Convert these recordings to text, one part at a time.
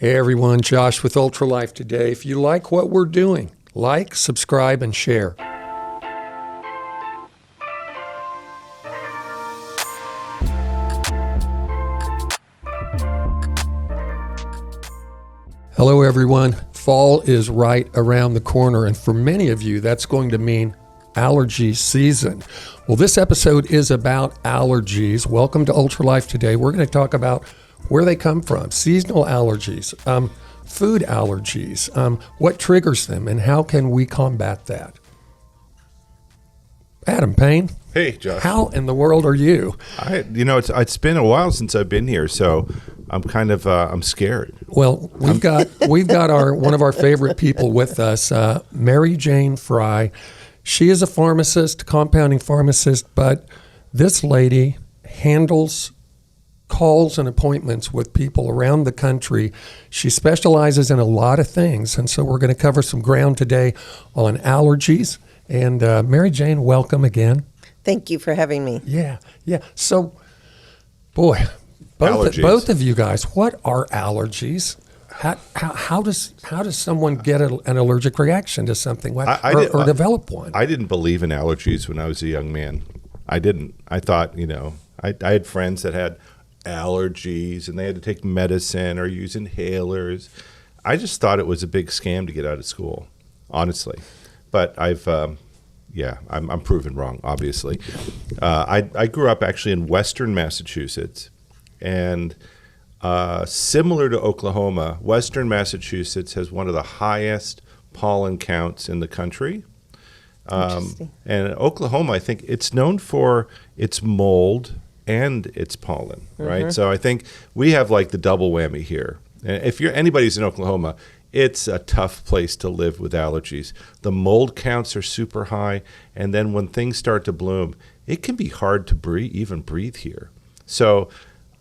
Hey everyone, Josh with Ultralife today. If you like what we're doing, like, subscribe, and share. Hello everyone. Fall is right around the corner, and for many of you, that's going to mean allergy season. Well, this episode is about allergies. Welcome to Ultralife today. We're going to talk about where they come from, seasonal allergies, food allergies, what triggers them, and how can we combat that? Adam Payne. Hey, Josh. How in the world are you? It's been a while since I've been here, so I'm kind of I'm scared. Well, we've got one of our favorite people with us, Mary Jane Fry. She is a pharmacist, compounding pharmacist, but this lady handles calls and appointments with people around the country. She specializes in a lot of things, and so we're going to cover some ground today on allergies. And Mary Jane, welcome again. Thank you for having me. Yeah. So, boy, both of you guys, what are allergies? How does someone get an allergic reaction to something or develop one? I didn't believe in allergies when I was a young man. I didn't. I thought, I had friends that had allergies and they had to take medicine or use inhalers. I just thought it was a big scam to get out of school, honestly. But I'm proven wrong, obviously. I grew up actually in Western Massachusetts, and similar to Oklahoma, Western Massachusetts has one of the highest pollen counts in the country. And Oklahoma, I think it's known for its mold and its pollen, right? Mm-hmm. So I think we have like the double whammy here. And if anybody's in Oklahoma, it's a tough place to live with allergies. The mold counts are super high, and then when things start to bloom, it can be hard to even breathe here. So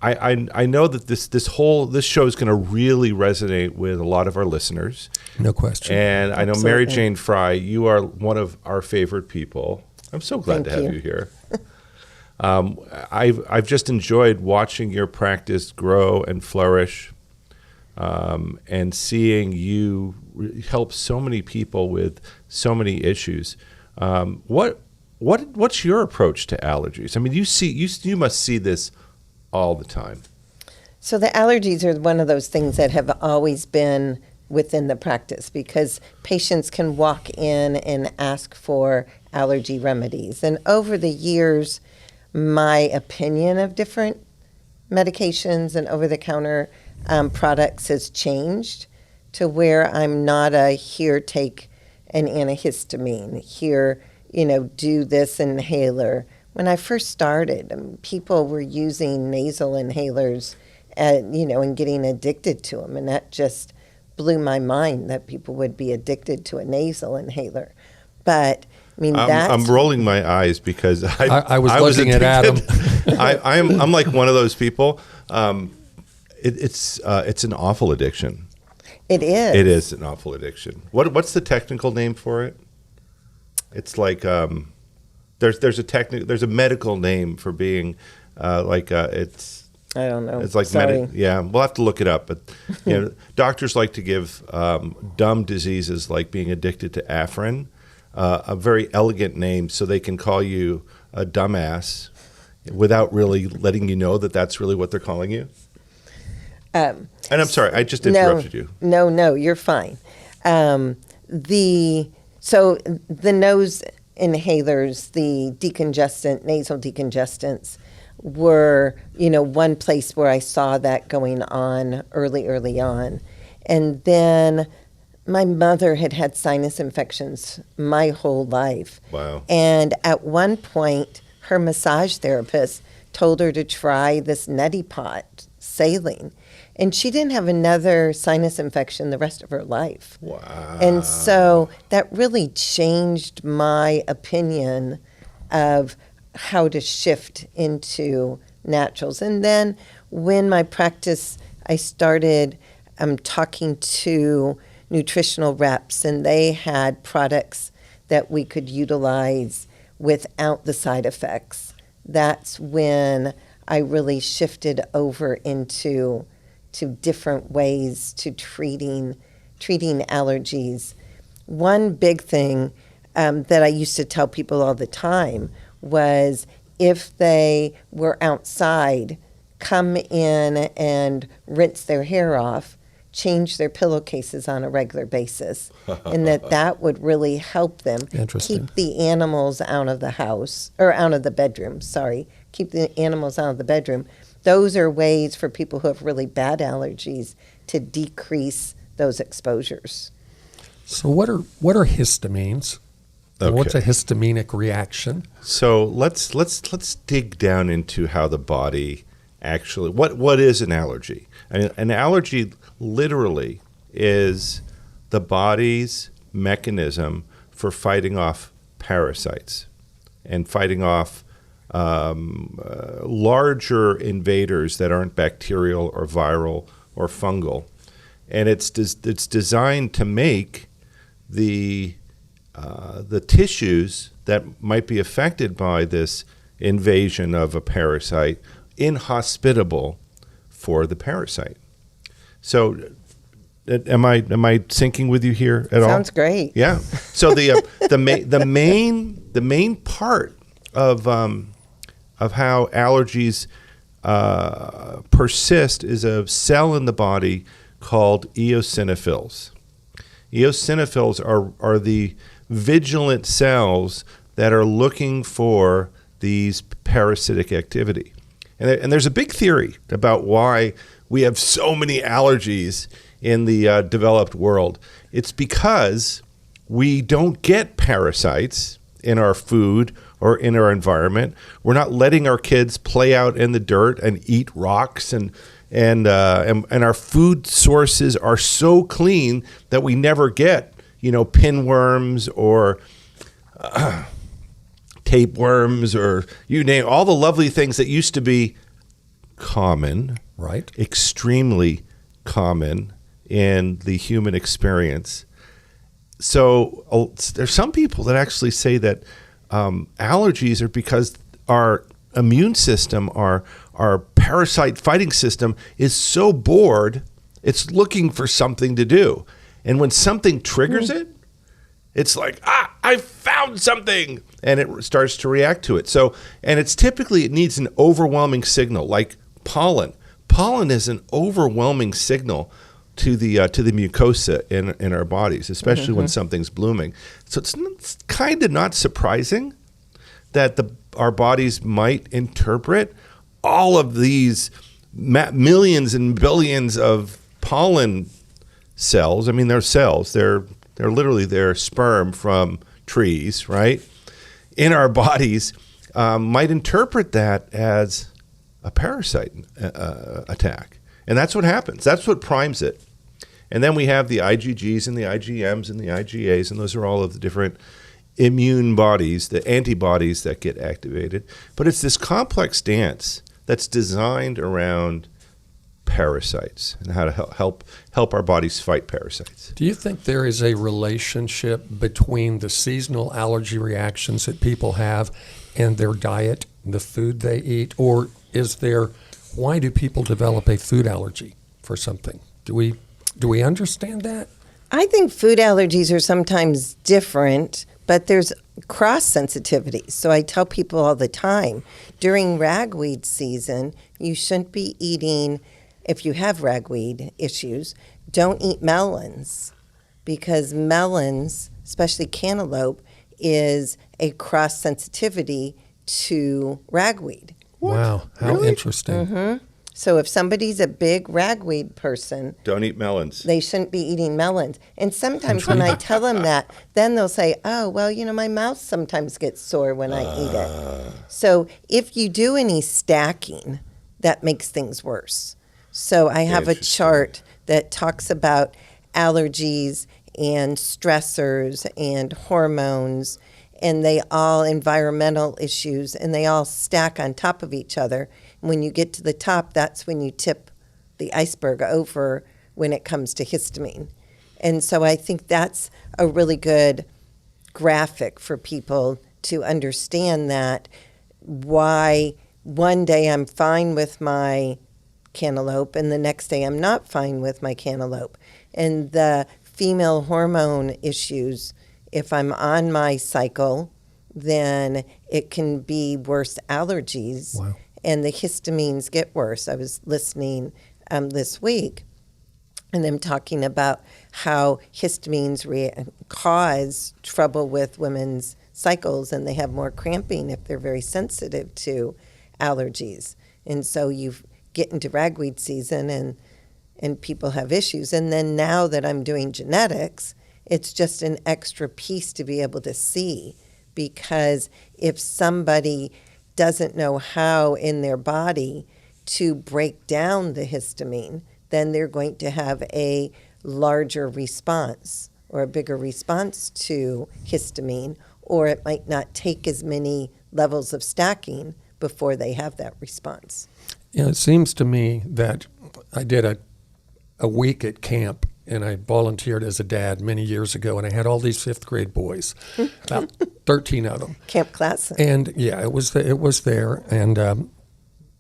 I know that this show is going to really resonate with a lot of our listeners. No question. And I know Mary Jane Fry, you are one of our favorite people. I'm so glad to have you here. I've just enjoyed watching your practice grow and flourish, and seeing you help so many people with so many issues. What's your approach to allergies? I mean, you must see this all the time. So the allergies are one of those things that have always been within the practice, because patients can walk in and ask for allergy remedies. And over the years, my opinion of different medications and over-the-counter products has changed to where I'm not here take an antihistamine, here, do this inhaler. When I first started, people were using nasal inhalers and getting addicted to them, and that just blew my mind that people would be addicted to a nasal inhaler. But I'm rolling my eyes because I was looking at Adam. I'm like one of those people. It's an awful addiction. It is. It is an awful addiction. What's the technical name for it? It's like there's a medical name for being it's. I don't know. It's like we'll have to look it up. But doctors like to give dumb diseases like being addicted to Afrin a very elegant name, so they can call you a dumbass without really letting you know that that's really what they're calling you. And I'm sorry, I just interrupted you. No, you're fine. So the nose inhalers, the nasal decongestants were, one place where I saw that going on early on. And then my mother had sinus infections my whole life. Wow. And at one point, her massage therapist told her to try this neti pot saline. And she didn't have another sinus infection the rest of her life. Wow. And so that really changed my opinion of how to shift into naturals. And then when my practice, I started talking to nutritional reps, and they had products that we could utilize without the side effects. That's when I really shifted over into to different ways to treating allergies. One big thing that I used to tell people all the time was if they were outside, come in and rinse their hair off, change their pillowcases on a regular basis, and that would really help them keep the animals out of the house, or out of the bedroom, keep the animals out of the bedroom. Those are ways for people who have really bad allergies to decrease those exposures. So what are histamines? Okay. What's a histaminic reaction? So let's dig down into how the body actually, what is an allergy? I mean, an allergy literally is the body's mechanism for fighting off parasites and fighting off larger invaders that aren't bacterial or viral or fungal. And it's designed to make the tissues that might be affected by this invasion of a parasite inhospitable for the parasite. So, am I syncing with you here at all? Sounds great. Yeah. So the main part of how allergies persist is a cell in the body called eosinophils. Eosinophils are the vigilant cells that are looking for these parasitic activity. And there's a big theory about why we have so many allergies in the developed world. It's because we don't get parasites in our food or in our environment. We're not letting our kids play out in the dirt and eat rocks, and our food sources are so clean that we never get, pinworms or tapeworms, or you name all the lovely things that used to be common, right? Extremely common in the human experience. So there's some people that actually say that allergies are because our immune system, our parasite fighting system is so bored, it's looking for something to do. And when something triggers it, it's like, I found something, and it starts to react to it. So, and it needs an overwhelming signal, like pollen. Pollen is an overwhelming signal to the mucosa in our bodies, especially when something's blooming. So it's kind of not surprising that our bodies might interpret all of these millions and billions of pollen cells. I mean, they're cells. They're literally their sperm from trees, right? In our bodies, might interpret that as a parasite attack. And that's what happens. That's what primes it. And then we have the IgGs and the IgMs and the IgAs, and those are all of the different immune bodies, the antibodies that get activated. But it's this complex dance that's designed around parasites and how to help our bodies fight parasites. Do you think there is a relationship between the seasonal allergy reactions that people have and their diet, the food they eat, or why do people develop a food allergy for something? Do we understand that? I think food allergies are sometimes different, but there's cross sensitivity. So I tell people all the time, during ragweed season, you shouldn't be eating, if you have ragweed issues, don't eat melons, because melons, especially cantaloupe, is a cross sensitivity to ragweed. Wow, how Really? interesting. Mm-hmm. So if somebody's a big ragweed person, Don't eat melons. they shouldn't be eating melons. And sometimes when I tell them that, then they'll say, oh, well, my mouth sometimes gets sore when I eat it. So if you do any stacking, that makes things worse. So I have a chart that talks about allergies and stressors and hormones, and environmental issues, and they all stack on top of each other. When you get to the top, that's when you tip the iceberg over when it comes to histamine. And so I think that's a really good graphic for people to understand that why one day I'm fine with my cantaloupe, and the next day I'm not fine with my cantaloupe. And the female hormone issues, if I'm on my cycle, then it can be worse allergies. Wow. And the histamines get worse. I was listening this week, and them talking about how histamines cause trouble with women's cycles, and they have more cramping if they're very sensitive to allergies. And so you get into ragweed season, and people have issues. And then now that I'm doing genetics, it's just an extra piece to be able to see, because if somebody doesn't know how in their body to break down the histamine, then they're going to have a larger response or a bigger response to histamine, or it might not take as many levels of stacking before they have that response. You know, it seems to me that I did a week at camp, and I volunteered as a dad many years ago, and I had all these fifth grade boys, about 13 of them. Camp class. And yeah, it was there, and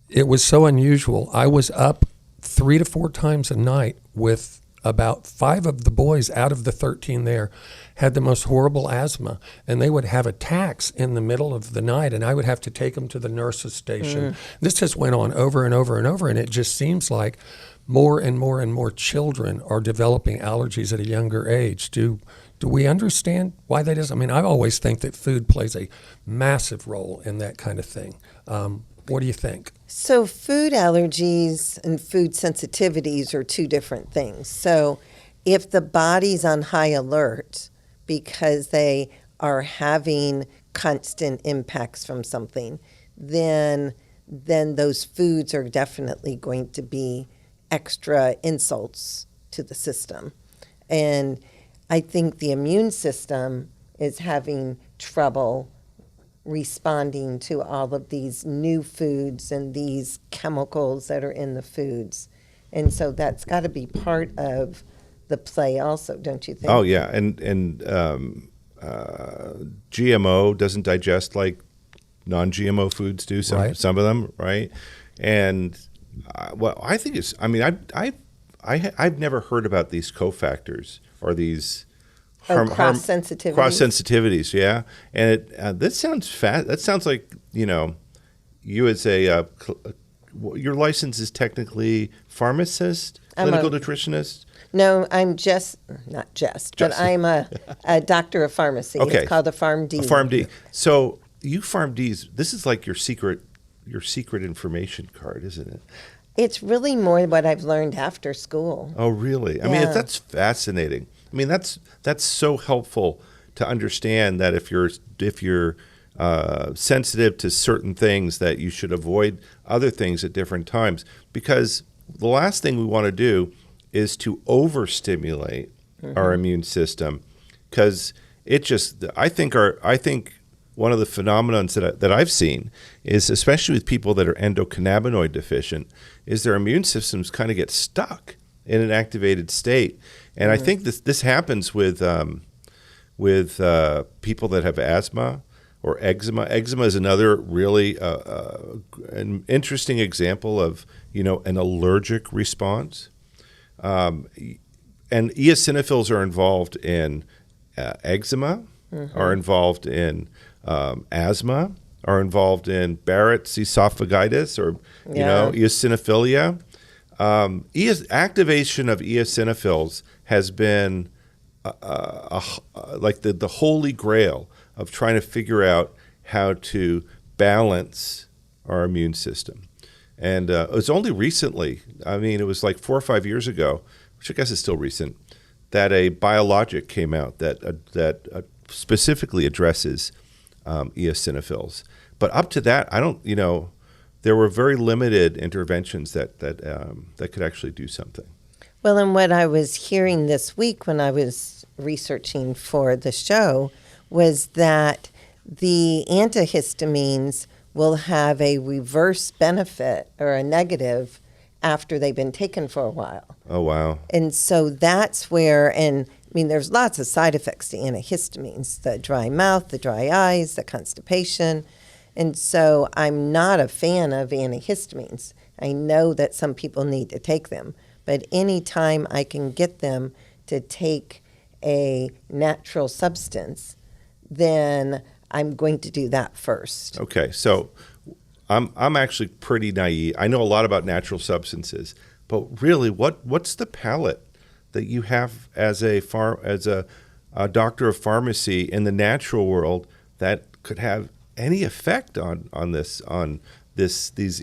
it was so unusual. I was up 3 to 4 times a night with about 5 of the boys out of the 13 there had the most horrible asthma, and they would have attacks in the middle of the night, and I would have to take them to the nurse's station. This just went on over and over and over, and it just seems like more and more and more children are developing allergies at a younger age. Do we understand why that is? I mean, I always think that food plays a massive role in that kind of thing. What do you think? So food allergies and food sensitivities are two different things. So if the body's on high alert because they are having constant impacts from something, then those foods are definitely going to be extra insults to the system. And I think the immune system is having trouble responding to all of these new foods and these chemicals that are in the foods. And so that's got to be part of the play also, don't you think? Oh, yeah. And GMO doesn't digest like non-GMO foods do, some of them, right? And I think it's, I mean, I've never heard about these cofactors or these cross-sensitivities. Cross-sensitivities, yeah. And that sounds like, you as your license is technically pharmacist, clinical nutritionist? No, I'm but I'm a doctor of pharmacy. Okay. It's called a PharmD. A PharmD. So you PharmDs, this is like your secret information card, isn't it? It's really more what I've learned after school. Oh, really? I mean, that's fascinating. I mean, that's so helpful to understand that if you're sensitive to certain things, that you should avoid other things at different times. Because the last thing we want to do is to overstimulate our immune system, because I think one of the phenomenons that I've seen is, especially with people that are endocannabinoid deficient, is their immune systems kind of get stuck in an activated state. And I think this happens with people that have asthma or eczema. Eczema is another really an interesting example of an allergic response. And eosinophils are involved in eczema, are involved in asthma, are involved in Barrett's esophagitis, or eosinophilia. Activation of eosinophils has been like the holy grail of trying to figure out how to balance our immune system. And it was only recently, I mean, it was like 4 or 5 years ago, which I guess is still recent, that a biologic came out that specifically addresses eosinophils. But up to that, there were very limited interventions that could actually do something. Well, and what I was hearing this week when I was researching for the show was that the antihistamines will have a reverse benefit or a negative after they've been taken for a while. Oh, wow. And so that's where, there's lots of side effects to antihistamines, the dry mouth, the dry eyes, the constipation. And so I'm not a fan of antihistamines. I know that some people need to take them, but anytime I can get them to take a natural substance, then I'm going to do that first. Okay, so I'm actually pretty naive. I know a lot about natural substances, but really, what's the palette that you have as a doctor of pharmacy in the natural world that could have any effect on these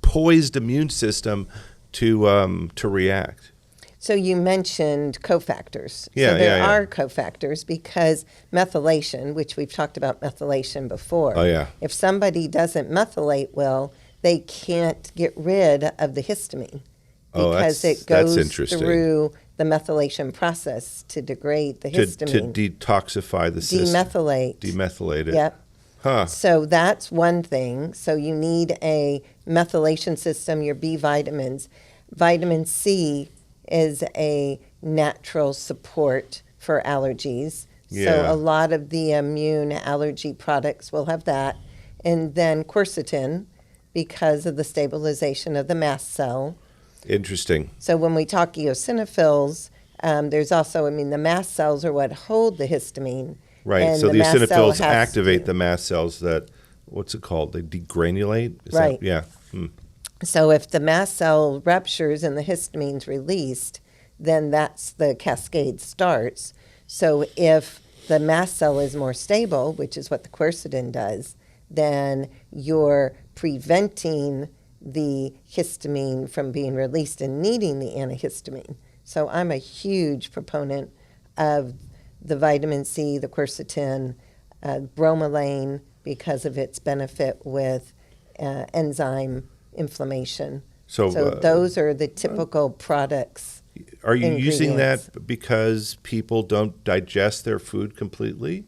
poised immune system to react? So you mentioned cofactors. Yeah, so there yeah. are cofactors because methylation, which we've talked about methylation before. Oh, yeah. If somebody doesn't methylate well, they can't get rid of the histamine because it that's goes interesting. through the methylation process to degrade the histamine. To detoxify the system. Demethylate it. Yep. Huh. So that's one thing. So you need a methylation system, your B vitamins. Vitamin C is a natural support for allergies. Yeah. So a lot of the immune allergy products will have that. And then quercetin, because of the stabilization of the mast cell. Interesting. So when we talk eosinophils, there's also, the mast cells are what hold the histamine. Right. And So the mast cell eosinophils has activate to- the mast cells that, what's it called? They degranulate? Is Right. That, yeah. Hmm. So if the mast cell ruptures and the histamine's released, then that's the cascade starts. So if the mast cell is more stable, which is what the quercetin does, then you're preventing the histamine from being released and needing the antihistamine. So I'm a huge proponent of the vitamin C, the quercetin, bromelain, because of its benefit with enzyme inflammation. So, those are the typical products. Are you using ingredients. that because people don't digest their food completely?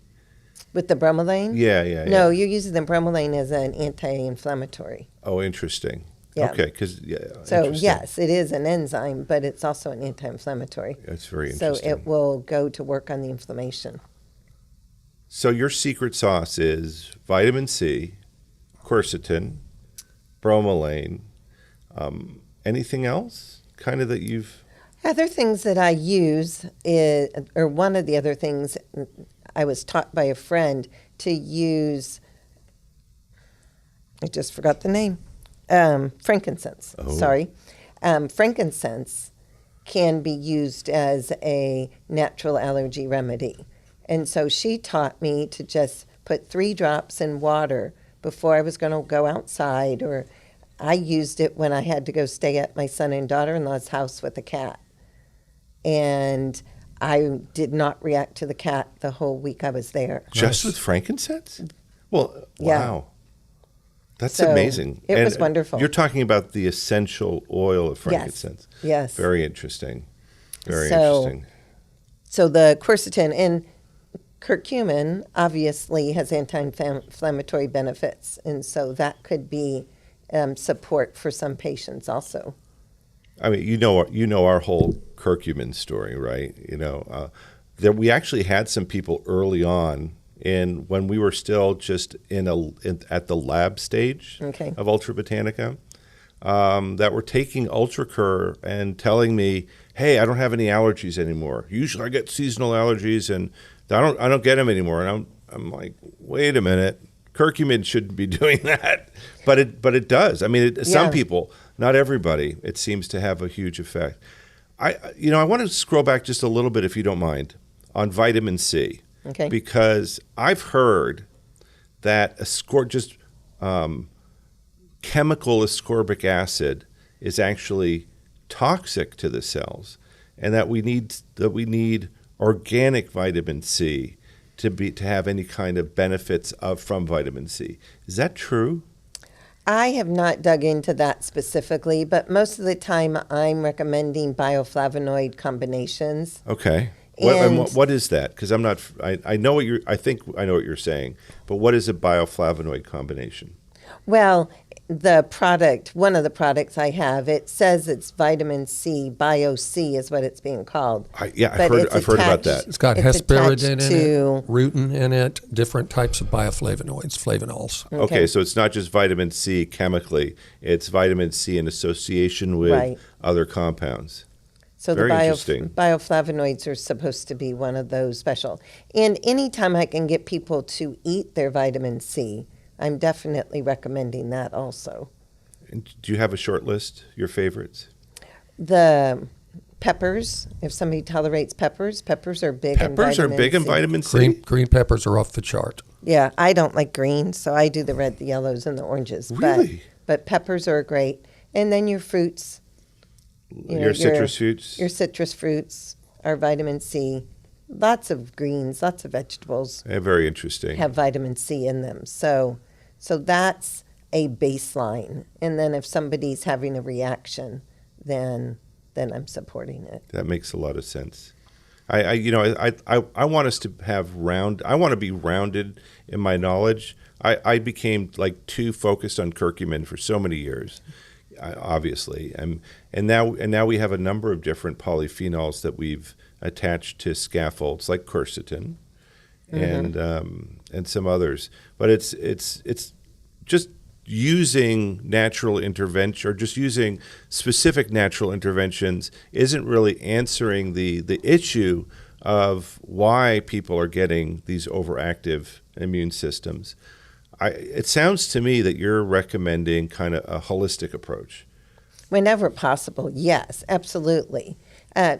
With the bromelain? Yeah. No, you're using the bromelain as an anti-inflammatory. Oh, interesting. Yeah. Okay, because So interesting. yes, it is an enzyme, but it's also an anti-inflammatory. That's very So interesting. it will go to work on the inflammation. So your secret sauce is vitamin C, quercetin, bromelain. Anything else kind of that you've... Other things that I use is, or one of the other things I was taught by a friend to use, I just forgot the name, frankincense. Oh. Sorry. Frankincense can be used as a natural allergy remedy. And so she taught me to just put 3 drops in water before I was going to go outside, or I used it when I had to go stay at my son and daughter-in-law's house with a cat. And I did not react to the cat the whole week I was there. Just with frankincense? Well, Yeah. wow. That's So, amazing. it was wonderful. You're talking about the essential oil of frankincense. Yes. Very interesting. Very So- interesting. So the quercetin and curcumin obviously has anti-inflammatory benefits, and so that could be support for some patients also. I mean, you know our whole curcumin story, right? That we actually had some people early on when we were still just at the lab stage Okay. of Ultra Botanica, that were taking UltraCur and telling me, "Hey, I don't have any allergies anymore. Usually, I get seasonal allergies, and I don't get them anymore." And I'm like, "Wait a minute, curcumin shouldn't be doing that," but it does. I mean, some Yeah. people, not everybody, it seems to have a huge effect. I want to scroll back just a little bit, if you don't mind, on vitamin C. Okay. Because I've heard that chemical ascorbic acid is actually toxic to the cells, and that we need organic vitamin C to have any kind of benefits from vitamin C. Is that true? I have not dug into that specifically, but most of the time I'm recommending bioflavonoid combinations. Okay. And- What is that? Because I'm not. I know what I think I know what you're saying, but what is a bioflavonoid combination? Well, the product, one of the products I have, it says it's vitamin C, Bio C is what it's being called. I've But heard it's about that. It's got It's hesperidin in attached it, to- rutin in it, different types of bioflavonoids, flavonols. Okay, so it's not just vitamin C chemically; it's vitamin C in association with Right. other compounds. So Very the interesting. bioflavonoids are supposed to be one of those special. And anytime I can get people to eat their vitamin C, I'm definitely recommending that also. And do you have a short list? Your favorites? The peppers, if somebody tolerates peppers are big in Peppers are vitamin big in C. vitamin C. Green peppers are off the chart. Yeah, I don't like green, so I do the red, the yellows, and the oranges. Really? But peppers are great. And then your fruits. Your citrus fruits. Your citrus fruits are vitamin C. Lots of greens, lots of vegetables Very interesting. have vitamin C in them. So that's a baseline. And then if somebody's having a reaction, then I'm supporting it. That makes a lot of sense. I want us to have I want to be rounded in my knowledge. I became like too focused on curcumin for so many years, obviously, and now we have a number of different polyphenols that we've attached to scaffolds like quercetin, and some others. But it's just using natural intervention or just using specific natural interventions isn't really answering the issue of why people are getting these overactive immune systems. It sounds to me that you're recommending kind of a holistic approach. Whenever possible, yes, absolutely.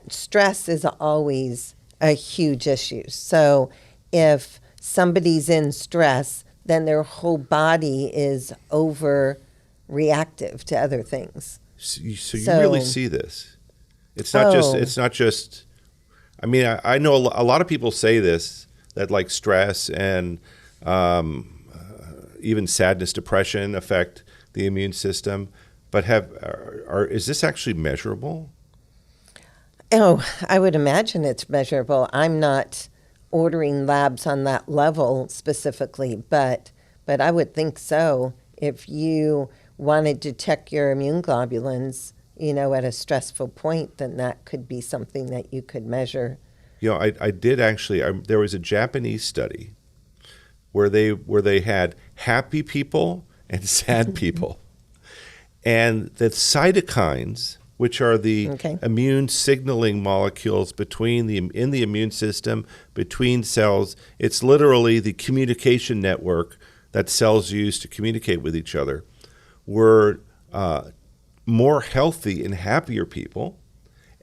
Stress is always a huge issue. So if somebody's in stress, then their whole body is overreactive to other things. So you really see this. It's not just. I mean, I know a lot of people say this, that like stress and even sadness, depression affect the immune system. But is this actually measurable? Oh, I would imagine it's measurable. I'm not ordering labs on that level specifically, but I would think so. If you wanted to check your immune globulins, at a stressful point, then that could be something that you could measure. I did actually. There was a Japanese study where they had happy people and sad people, and the cytokines, which are the immune signaling molecules in the immune system, between cells. It's literally the communication network that cells use to communicate with each other, were more healthy and happier people,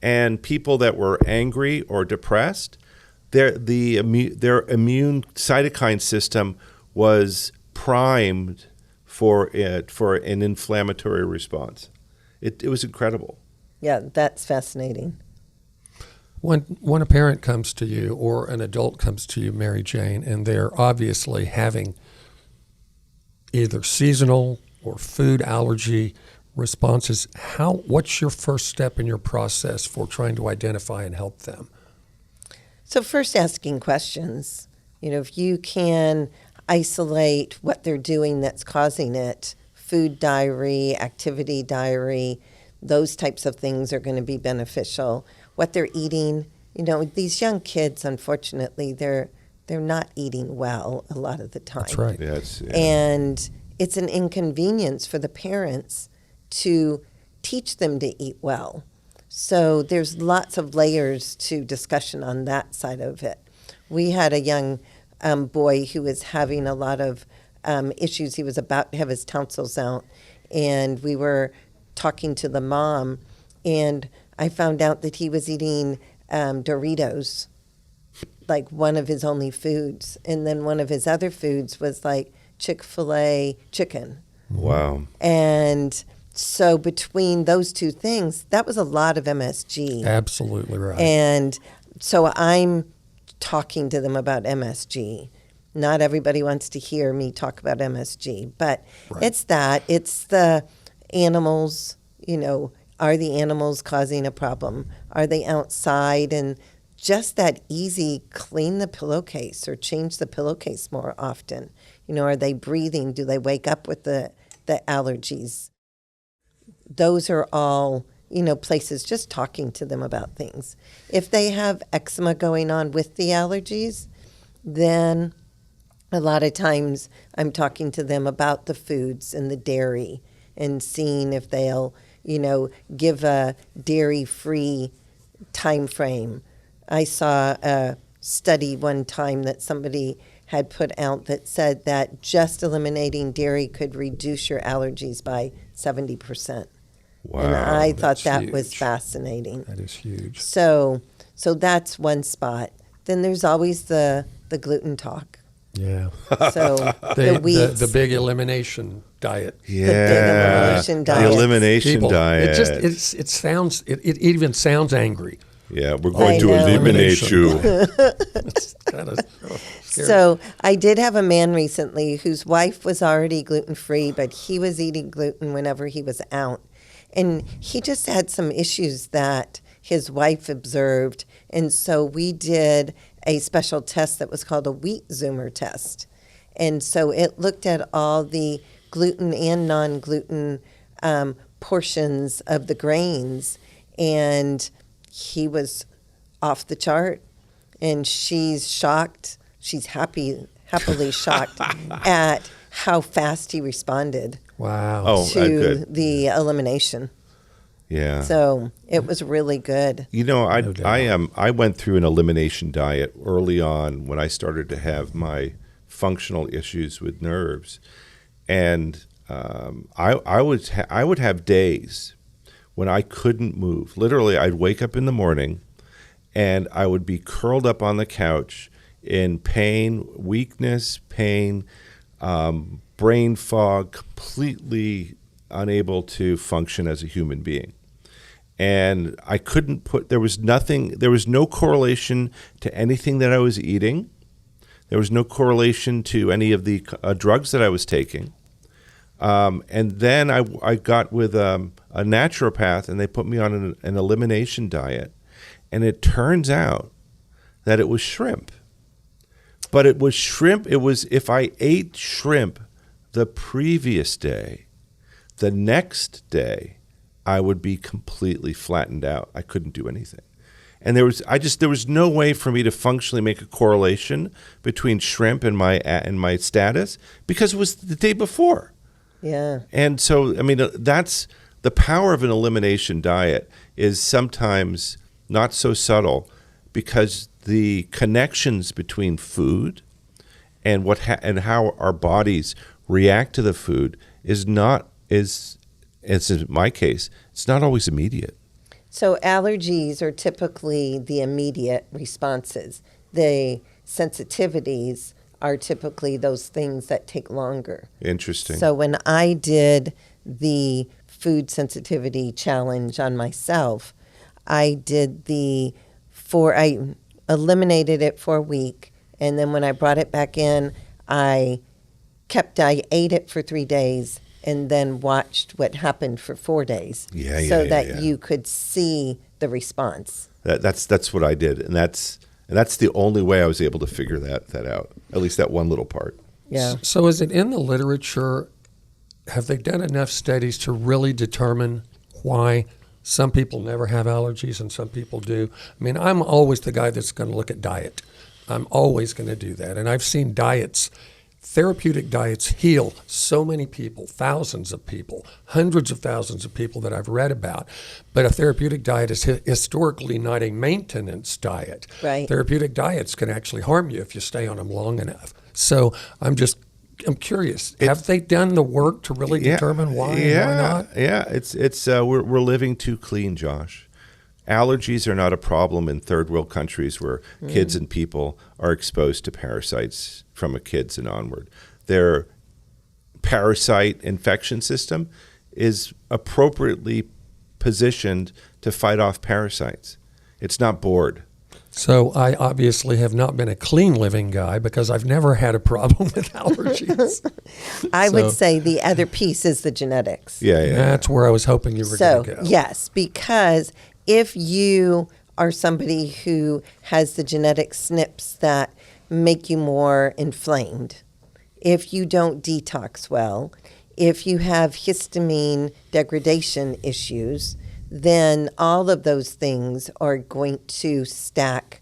and people that were angry or depressed, their immune cytokine system was primed for an inflammatory response. It was incredible. Yeah, that's fascinating. When a parent comes to you or an adult comes to you, Mary Jane, and they're obviously having either seasonal or food allergy responses, what's your first step in your process for trying to identify and help them? So first asking questions. If you can isolate what they're doing that's causing it, food diary, activity diary, those types of things are going to be beneficial. What they're eating, these young kids, unfortunately, they're not eating well a lot of the time. That's right. Yes. Yeah. And it's an inconvenience for the parents to teach them to eat well. So there's lots of layers to discussion on that side of it. We had a young boy who was having a lot of issues. He was about to have his tonsils out, and we were talking to the mom, and I found out that he was eating Doritos, like one of his only foods, and then one of his other foods was like Chick-fil-A chicken. Wow. And so between those two things, that was a lot of MSG. Absolutely right. And so I'm talking to them about MSG. Not everybody wants to hear me talk about MSG, but it's the animals, are the animals causing a problem? Are they outside? And just that easy, clean the pillowcase or change the pillowcase more often. Are they breathing? Do they wake up with the the allergies. Those are all, places just talking to them about things. If they have eczema going on with the allergies, then a lot of times I'm talking to them about the foods and the dairy and seeing if they'll, give a dairy-free time frame. I saw a study one time that somebody had put out that said that just eliminating dairy could reduce your allergies by 70%. Wow. And I thought that's that was huge. fascinating. That is huge. So that's one spot. Then there's always the gluten talk. Yeah. So the wheats. The big elimination diet. Yeah. elimination The diets. elimination People, diet. it even sounds angry. Yeah, we're going I to know. eliminate you. It's kind of scary. So I did have a man recently whose wife was already gluten-free, but he was eating gluten whenever he was out. And he just had some issues that his wife observed. And so we did a special test that was called a wheat zoomer test. And so it looked at all the gluten and non-gluten portions of the grains. And he was off the chart. And she's shocked. She's happily shocked at how fast he responded Wow. Oh, to good. the elimination. Yeah. So it was really good. I went through an elimination diet early on when I started to have my functional issues with nerves, and I would have days when I couldn't move. Literally, I'd wake up in the morning, and I would be curled up on the couch in pain, weakness, brain fog, completely unable to function as a human being. And I couldn't there was no correlation to anything that I was eating. There was no correlation to any of the drugs that I was taking. And then I got with a naturopath, and they put me on an elimination diet. And it turns out that it was shrimp. But it was shrimp. It was if I ate shrimp the previous day, the next day, I would be completely flattened out. I couldn't do anything. And there was no way for me to functionally make a correlation between shrimp and my status because it was the day before. Yeah. And so, I mean, that's the power of an elimination diet is sometimes not so subtle because the connections between food and and how our bodies react to the food is in my case, it's not always immediate. So allergies are typically the immediate responses. The sensitivities are typically those things that take longer. Interesting. So when I did the food sensitivity challenge on myself, I eliminated it for a week, and then when I brought it back in, I ate it for 3 days and then watched what happened for 4 days that you could see the response. That's what I did, and that's the only way I was able to figure that out, at least that one little part. Yeah. So is it in the literature, have they done enough studies to really determine why some people never have allergies and some people do? I mean, I'm always the guy that's going to look at diet. I'm always going to do that. And I've seen therapeutic diets heal so many people, thousands of people, hundreds of thousands of people that I've read about. But a therapeutic diet is historically not a maintenance diet. Right. Therapeutic diets can actually harm you if you stay on them long enough. So I'm curious. Have they done the work to really determine why and why not? Yeah, it's we're living too clean, Josh. Allergies are not a problem in third world countries where kids and people are exposed to parasites from a kids and onward. Their parasite infection system is appropriately positioned to fight off parasites. It's not bored. So I obviously have not been a clean living guy because I've never had a problem with allergies. I would say the other piece is the genetics. Yeah. That's where I was hoping you were So, going to go. yes, because if you are somebody who has the genetic SNPs that make you more inflamed, if you don't detox well, if you have histamine degradation issues, then all of those things are going to stack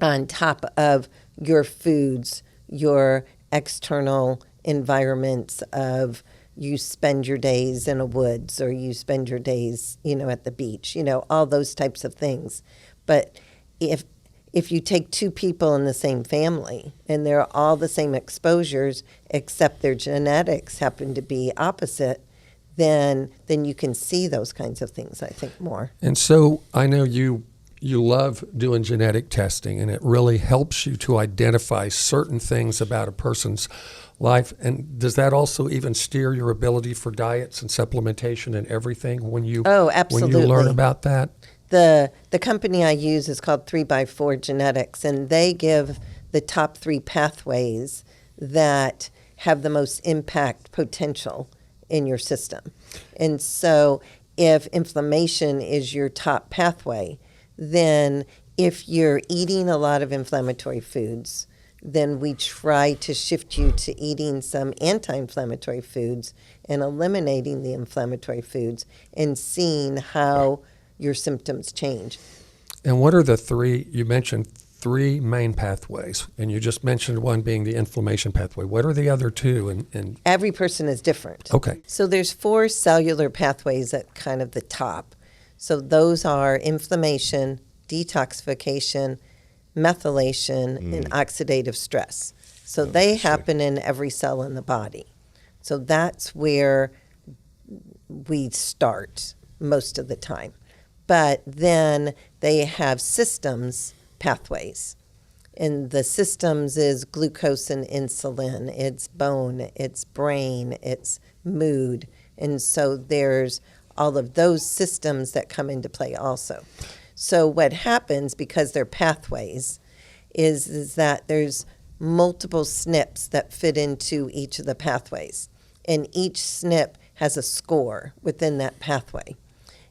on top of your foods, your external environments of you spend your days in a woods or you spend your days, at the beach, all those types of things. But if you take two people in the same family and they're all the same exposures except their genetics happen to be opposite, then you can see those kinds of things, I think, more. And so I know you love doing genetic testing, and it really helps you to identify certain things about a person's life. And does that also even steer your ability for diets and supplementation and everything when you absolutely. when you learn about that? The company I use is called 3x4 Genetics, and they give the top 3 pathways that have the most impact potential in your system. And so if inflammation is your top pathway, then if you're eating a lot of inflammatory foods, then we try to shift you to eating some anti-inflammatory foods and eliminating the inflammatory foods and seeing how your symptoms change. And what are the 3, you mentioned 3 main pathways, and you just mentioned one being the inflammation pathway. What are the other 2? And every person is different. Okay. So there's 4 cellular pathways at kind of the top. So those are inflammation, detoxification, methylation, and oxidative stress. So they happen in every cell in the body. So that's where we start most of the time. But then they have systems pathways. And the systems is glucose and insulin, it's bone, it's brain, it's mood. And so there's all of those systems that come into play also. So what happens, because they're pathways, is that there's multiple SNPs that fit into each of the pathways. And each SNP has a score within that pathway.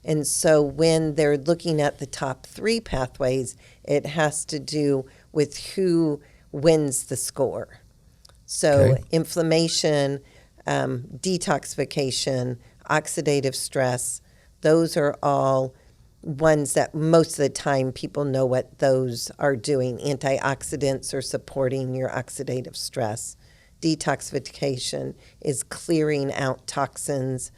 And so when they're looking at the top 3 pathways, it has to do with who wins the score. So inflammation, detoxification, oxidative stress, those are all ones that most of the time people know what those are doing. Antioxidants are supporting your oxidative stress. Detoxification is clearing out toxins,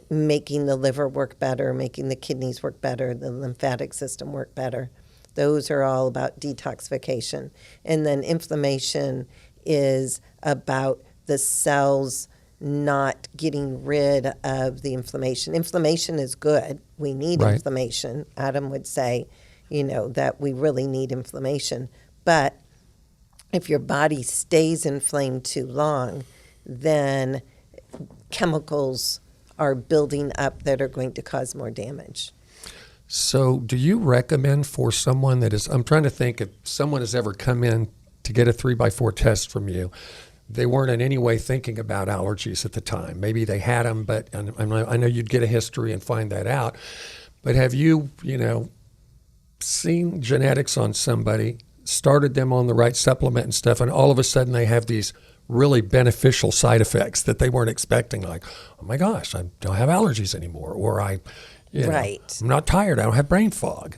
making the liver work better, making the kidneys work better, the lymphatic system work better. Those are all about detoxification. And then inflammation is about the cells not getting rid of the inflammation. Inflammation is good. We need inflammation. Adam would say, that we really need inflammation. But if your body stays inflamed too long, then chemicals are building up that are going to cause more damage. So do you recommend for someone that is, I'm trying to think if someone has ever come in to get a 3x4 test from you, they weren't in any way thinking about allergies at the time. Maybe they had them, but I know you'd get a history and find that out. But have you, seen genetics on somebody, started them on the right supplement and stuff, and all of a sudden they have these really beneficial side effects that they weren't expecting, like, oh my gosh, I don't have allergies anymore, or I'm not tired, I don't have brain fog,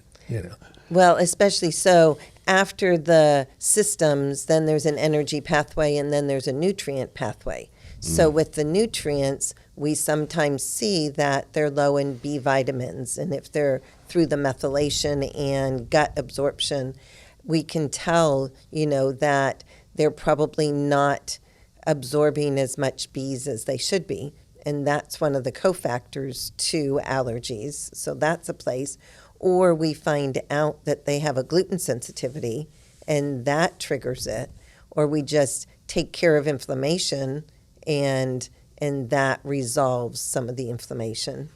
Well, especially so after the systems, then there's an energy pathway and then there's a nutrient pathway. So with the nutrients, we sometimes see that they're low in B vitamins, and if they're through the methylation and gut absorption, we can tell, that they're probably not absorbing as much Bs as they should be. And that's one of the cofactors to allergies. So that's a place. Or we find out that they have a gluten sensitivity and that triggers it. Or we just take care of inflammation and that resolves some of the inflammation.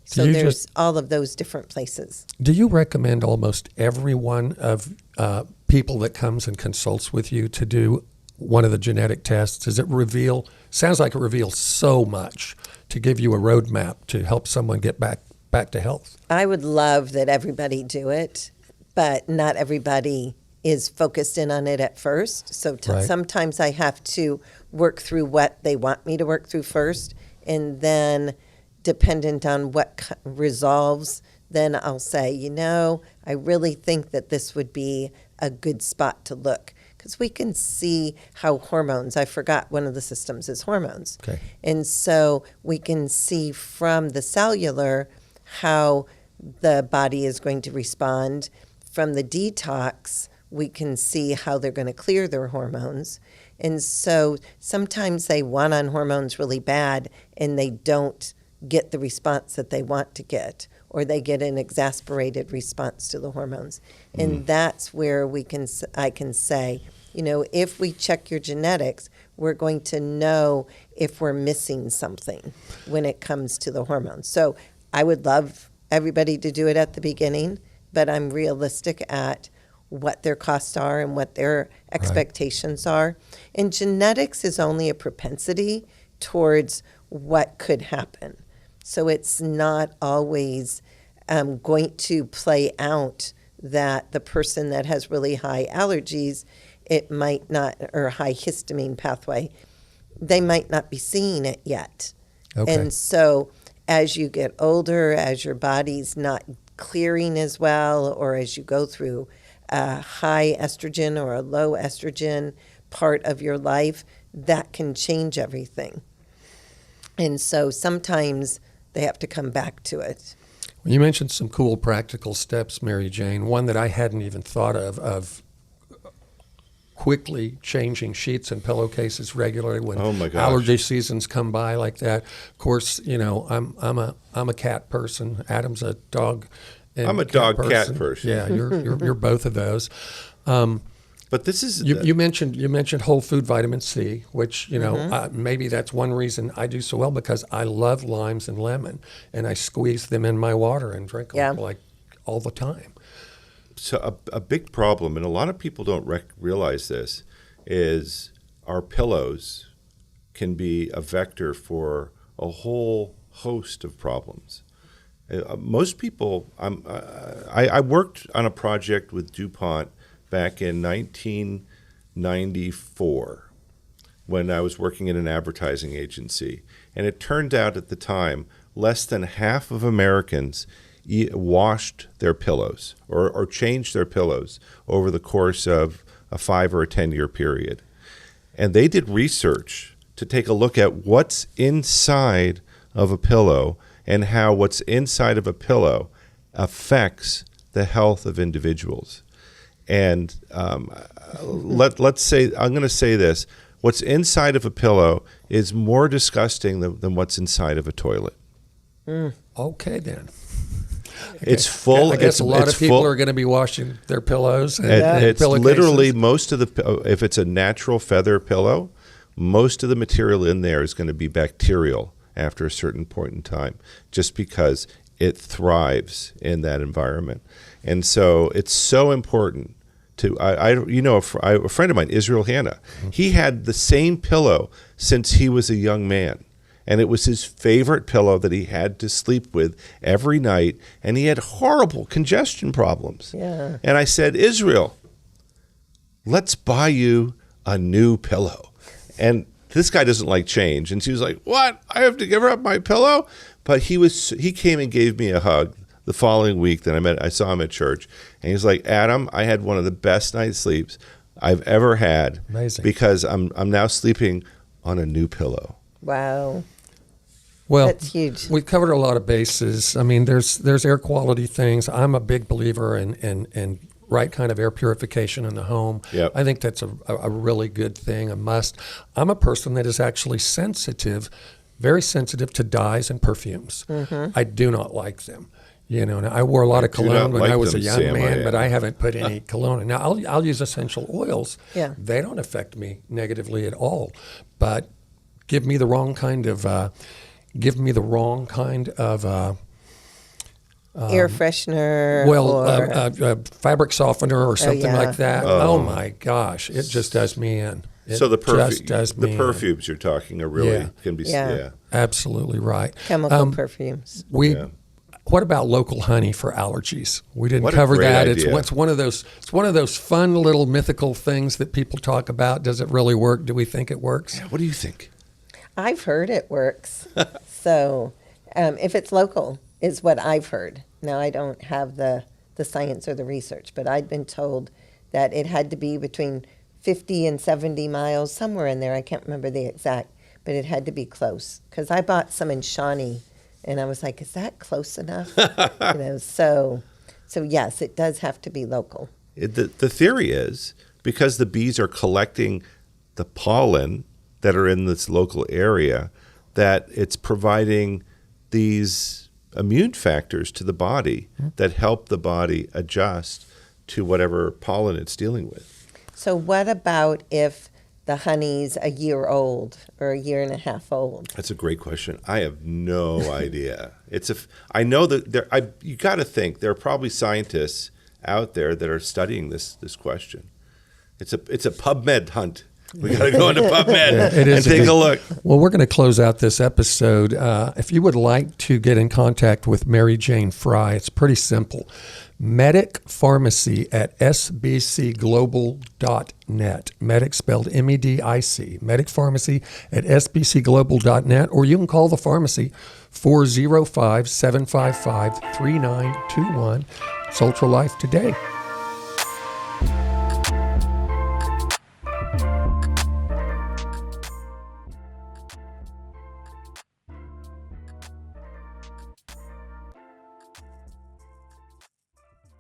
So there's all of those different places. Do you recommend almost every one of people that comes and consults with you to do one of the genetic tests? Sounds like it reveals so much to give you a roadmap to help someone get back to health. I would love that everybody do it, but not everybody is focused in on it at first. So Right. sometimes I have to work through what they want me to work through first, and then dependent on what resolves, then I'll say, I really think that this would be a good spot to look. Because we can see how hormones, I forgot one of the systems is hormones. Okay. And so we can see from the cellular how the body is going to respond. From the detox, we can see how they're going to clear their hormones. And so sometimes they want on hormones really bad and they don't get the response that they want to get, or they get an exasperated response to the hormones. And that's where I can say, if we check your genetics, we're going to know if we're missing something when it comes to the hormones. So I would love everybody to do it at the beginning, but I'm realistic at what their costs are and what their expectations are. And genetics is only a propensity towards what could happen. So it's not always going to play out that the person that has really high allergies, it might not, or high histamine pathway, they might not be seeing it yet. Okay. And so as you get older, as your body's not clearing as well, or as you go through a high estrogen or a low estrogen part of your life, that can change everything. And so sometimes they have to come back to it. You mentioned some cool practical steps, Mary Jane. One that I hadn't even thought of quickly changing sheets and pillowcases regularly when Oh my gosh. allergy seasons come by like that. Of course, I'm a cat person. Adam's a dog. And I'm a dog-cat person. Yeah, you're both of those. But this is You mentioned whole food vitamin C, which maybe that's one reason I do so well, because I love limes and lemon, and I squeeze them in my water and drink them like all the time. so a big problem, and a lot of people don't realize this, is our pillows can be a vector for a whole host of problems. Most people, I worked on a project with DuPont back in 1994 when I was working in an advertising agency. And it turned out at the time, less than half of Americans washed their pillows or changed their pillows over the course of a 5 or a 10-year period. And they did research to take a look at what's inside of a pillow and how what's inside of a pillow affects the health of individuals. And let's say, I'm going to say this, what's inside of a pillow is more disgusting than what's inside of a toilet. Okay, then. It's full. I guess a lot of people full, are going to be washing their pillows. And it's pillowcases. literally most of the, if it's a natural feather pillow, most of the material in there is going to be bacterial after a certain point in time, just because it thrives in that environment. And so it's so important to, a friend of mine, Israel Hanna, he had the same pillow since he was a young man. And it was his favorite pillow that he had to sleep with every night. And he had horrible congestion problems. Yeah. And I said, Israel, let's buy you a new pillow. And this guy doesn't like change. And she was like, what? I have to give her up my pillow? But he came and gave me a hug the following week that I saw him at church. And he was like, Adam, I had one of the best night's sleeps I've ever had. Amazing. Because I'm now sleeping on a new pillow. Wow. Well, That's huge. We've covered a lot of bases. I mean, there's air quality things. I'm a big believer in right kind of air purification in the home. Yep. I think that's a really good thing, a must. I'm a person that is actually very sensitive to dyes and perfumes. Mm-hmm. I do not like them. Now, I wore a lot of do not cologne when like I was a them, young Sam, man, I but am. I haven't put any cologne. Now, I'll use essential oils. Yeah. They don't affect me negatively at all, but give me the wrong kind of Air freshener. fabric softener or something yeah. like that. Oh my gosh, it just does me in. It So the just does me in. perfumes you're talking are really Yeah. can be Yeah. Absolutely right. Chemical perfumes. We, Yeah. What about local honey for allergies? We didn't What a cover great that. idea. It's one of those fun little mythical things that people talk about. Does it really work? Do we think it works? What do you think? I've heard it works. So if it's local is what I've heard. Now, I don't have the science or the research, but I'd been told that it had to be between 50 and 70 miles, somewhere in there. I can't remember the exact, but it had to be close. Because I bought some in Shawnee, and I was like, is that close enough? So yes, it does have to be local. The theory is because the bees are collecting the pollen that are in this local area, that it's providing these immune factors to the body that help the body adjust to whatever pollen it's dealing with. So what about if the honey's a year old or a year and a half old? That's a great question. I have no idea. I know that you got to think there are probably scientists out there that are studying this question. It's a PubMed hunt. We got to go into PubMed and take a look. Well, we're going to close out this episode. If you would like to get in contact with Mary Jane Fry, it's pretty simple. Medic Pharmacy at sbcglobal.net. Medic spelled MEDIC. Medic Pharmacy at sbcglobal.net, or you can call the pharmacy 405-755-3921. It's Ultra Life Today.